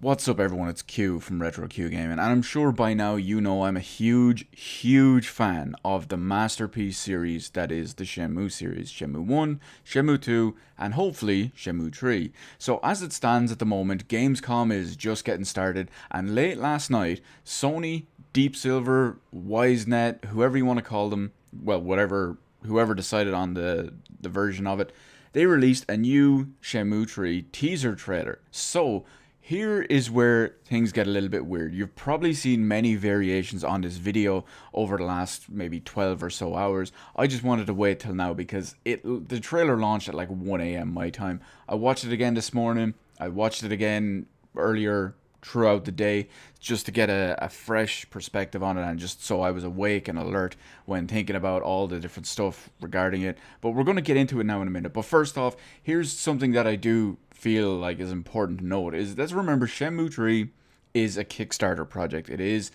What's up, everyone? It's Q from Retro Q Gaming, and I'm sure by now you know I'm a huge fan of the masterpiece series that is the Shenmue series. Shenmue 1, Shenmue 2, and hopefully Shenmue 3. So, as it stands at the moment, Gamescom is just getting started, and late last night, Sony, Deep Silver, WiseNet, whoever you want to call them, well, whoever decided on the version of it, they released a new Shenmue 3 teaser trailer. So, here is where things get a little bit weird. You've probably seen many variations on this video over the last maybe 12 or so hours. I just wanted to wait till now because the trailer launched at like 1 a.m. my time. I watched it again this morning. I watched it again earlier throughout the day just to get a fresh perspective on it, and just so I was awake and alert when thinking about all the different stuff regarding it. But we're going to get into it now in a minute. But first off, here's something that I do feel like is important to note is let's remember Shenmue 3 is a Kickstarter project. It is,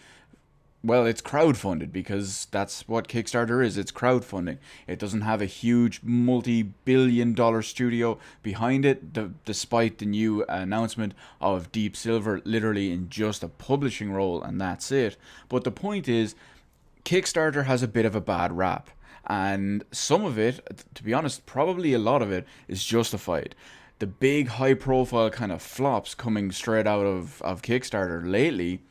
well, it's crowdfunded because that's what Kickstarter is. It's crowdfunding. It doesn't have a huge multi-billion-dollar studio behind it, despite the new announcement of Deep Silver literally in just a publishing role, and that's it. But the point is, Kickstarter has a bit of a bad rap, and some of it, to be honest, probably a lot of it, is justified. The big high-profile kind of flops coming straight out of Kickstarter lately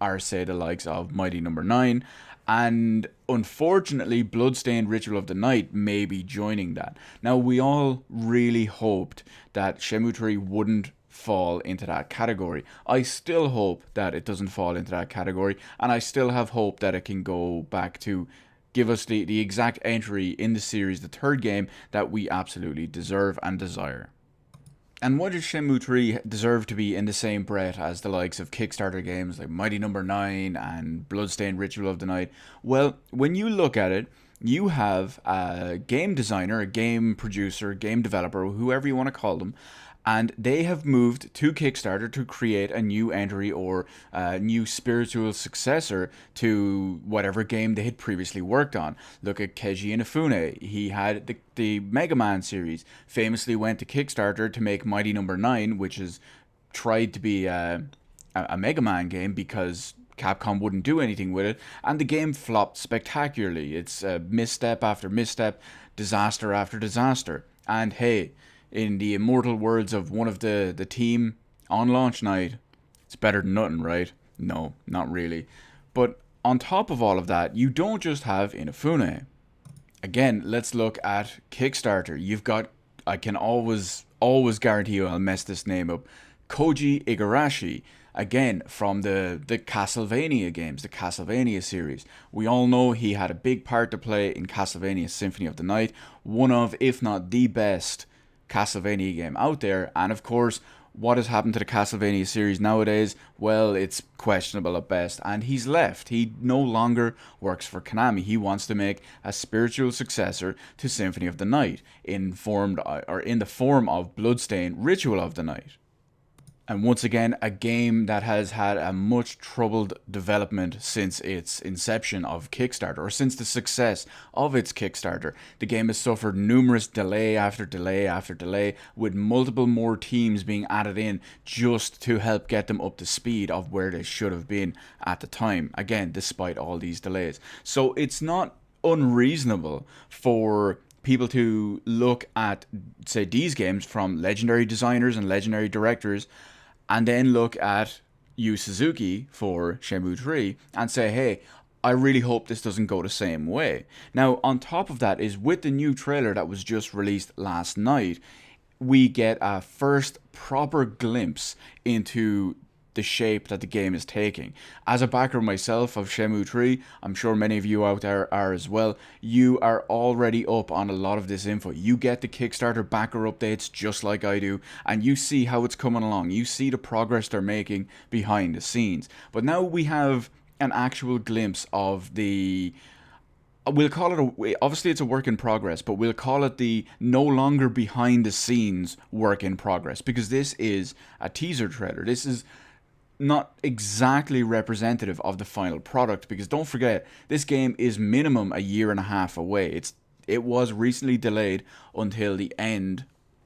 are, say, the likes of Mighty Number 9, and unfortunately Bloodstained Ritual of the Night may be joining that. Now, we all really hoped that Shenmue 3 wouldn't fall into that category. I still hope that it doesn't fall into that category, and I still have hope that it can go back to give us the exact entry in the series, the third game that we absolutely deserve and desire. And why does Shenmue 3 deserve to be in the same breath as the likes of Kickstarter games like Mighty Number 9 and Bloodstained Ritual of the Night? Well, when you look at it, you have a game designer, a game producer, game developer, whoever you want to call them, and they have moved to Kickstarter to create a new entry or a new spiritual successor to whatever game they had previously worked on. Look at Keiji Inafune. He had the Mega Man series, famously went to Kickstarter to make Mighty Number 9, which is tried to be a Mega Man game because Capcom wouldn't do anything with it, and the game flopped spectacularly. It's misstep after misstep, disaster after disaster. And hey, in the immortal words of one of the team on launch night, it's better than nothing, right? No, not really. But on top of all of that, you don't just have Inafune. Again, let's look at Kickstarter. You've got, I can always guarantee you I'll mess this name up, Koji Igarashi. Again, from the Castlevania games, the Castlevania series. We all know he had a big part to play in Castlevania Symphony of the Night, one of, if not the best, Castlevania game out there. And of course, what has happened to the Castlevania series nowadays? Well, it's questionable at best, and he's left. He no longer works for Konami. He wants to make a spiritual successor to Symphony of the Night, in the form of Bloodstained Ritual of the Night. And once again, a game that has had a much troubled development since its inception of Kickstarter, or since the success of its Kickstarter. The game has suffered numerous delay after delay after delay, with multiple more teams being added in just to help get them up to speed of where they should have been at the time. Again, despite all these delays. So it's not unreasonable for people to look at, say, these games from legendary designers and legendary directors, and then look at Yu Suzuki for Shenmue 3 and say, hey, I really hope this doesn't go the same way. Now, on top of that is, with the new trailer that was just released last night, we get a first proper glimpse into the shape that the game is taking. As a backer myself of Shenmue 3, I'm sure many of you out there are as well, you are already up on a lot of this info. You get the Kickstarter backer updates just like I do, and you see how it's coming along. You see the progress they're making behind the scenes. But now we have an actual glimpse of the, we'll call it obviously it's a work in progress, but we'll call it the no longer behind the scenes work in progress, because this is a teaser trailer. This is not exactly representative of the final product, because don't forget, this game is minimum a year and a half away. It was recently delayed until the end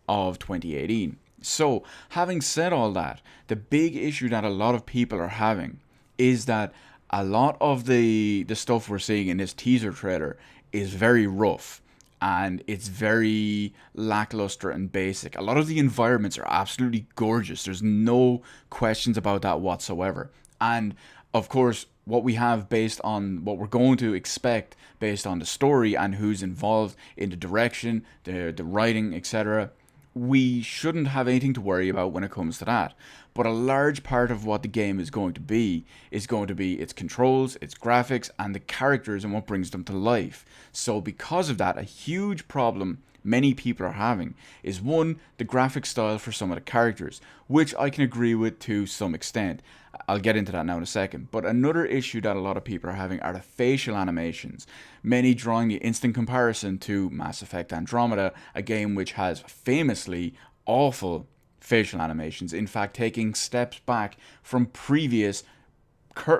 of 2018. So, having said all that, the big issue that a lot of people are having is that a lot of the stuff we're seeing in this teaser trailer is very rough and it's very lackluster and basic. A lot of the environments are absolutely gorgeous. There's no questions about that whatsoever. And of course, what we have based on what we're going to expect based on the story and who's involved in the direction, the writing, etc., we shouldn't have anything to worry about when it comes to that. But a large part of what the game is going to be its controls, its graphics, and the characters and what brings them to life. So because of that, a huge problem many people are having is one, the graphic style for some of the characters, which I can agree with to some extent. I'll get into that now in a second. But another issue that a lot of people are having are the facial animations. Many drawing the instant comparison to Mass Effect Andromeda, a game which has famously awful facial animations. In fact, taking steps back from previous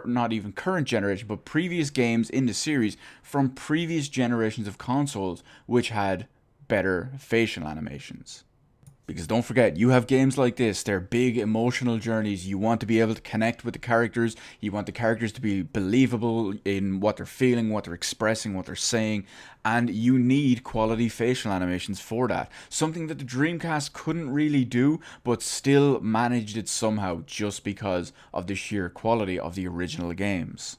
not even current generation, but previous games in the series from previous generations of consoles which had better facial animations. Because don't forget, you have games like this, they're big emotional journeys. You want to be able to connect with the characters. You want the characters to be believable in what they're feeling, what they're expressing, what they're saying. And you need quality facial animations for that. Something that the Dreamcast couldn't really do, but still managed it somehow just because of the sheer quality of the original games.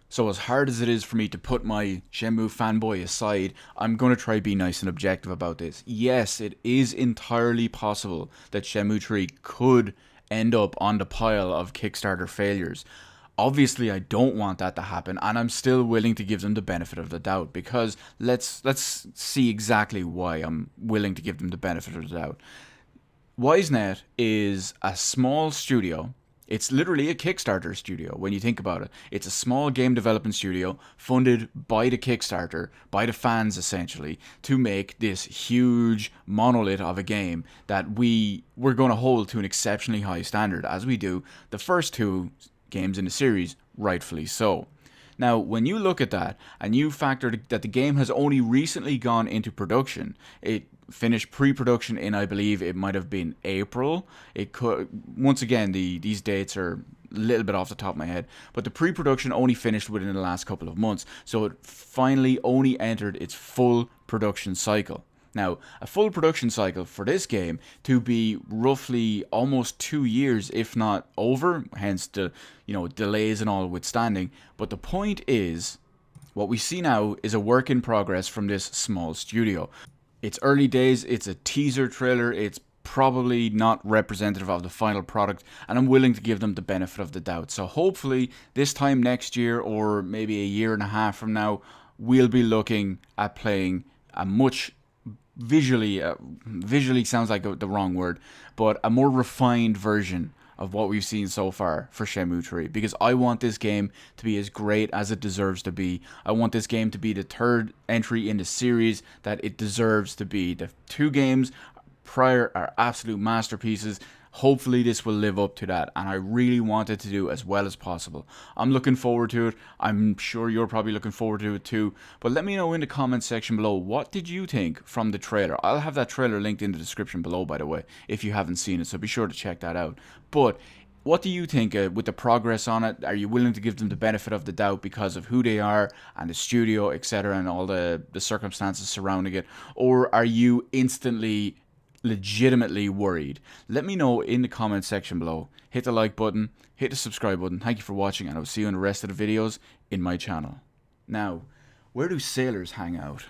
So as hard as it is for me to put my Shenmue fanboy aside, I'm going to try to be nice and objective about this. Yes, it is entirely possible that Shenmue 3 could end up on the pile of Kickstarter failures. Obviously, I don't want that to happen, and I'm still willing to give them the benefit of the doubt, because let's see exactly why I'm willing to give them the benefit of the doubt. WiseNet is a small studio. It's literally a Kickstarter studio when you think about it. It's a small game development studio funded by the Kickstarter, by the fans essentially, to make this huge monolith of a game that we're going to hold to an exceptionally high standard, as we do the first two games in the series, rightfully so. Now, when you look at that and you factor that the game has only recently gone into production, it finished pre-production in, I believe it might have been April. It could, once again, these dates are a little bit off the top of my head, but the pre-production only finished within the last couple of months, so it finally only entered its full production cycle. Now, a full production cycle for this game to be roughly almost 2 years, if not over, hence the delays and all withstanding. But the point is, what we see now is a work in progress from this small studio. It's early days, it's a teaser trailer, it's probably not representative of the final product, and I'm willing to give them the benefit of the doubt. So hopefully this time next year, or maybe a year and a half from now, we'll be looking at playing a much visually sounds like the wrong word, but a more refined version of what we've seen so far for Shenmue 3, because I want this game to be as great as it deserves to be. I want this game to be the third entry in the series that it deserves to be. The two games prior are absolute masterpieces. Hopefully this will live up to that, and I really want it to do as well as possible. I'm looking forward to it. I'm sure you're probably looking forward to it too, but let me know in the comments section below, what did you think from the trailer? I'll have that trailer linked in the description below, by the way, if you haven't seen it, so be sure to check that out. But what do you think with the progress on it? Are you willing to give them the benefit of the doubt because of who they are and the studio, etc., and all the circumstances surrounding it? Or are you instantly legitimately worried? Let me know in the comment section below. Hit the like button, hit the subscribe button. Thank you for watching, and I'll see you in the rest of the videos in my channel. Now, where do sailors hang out?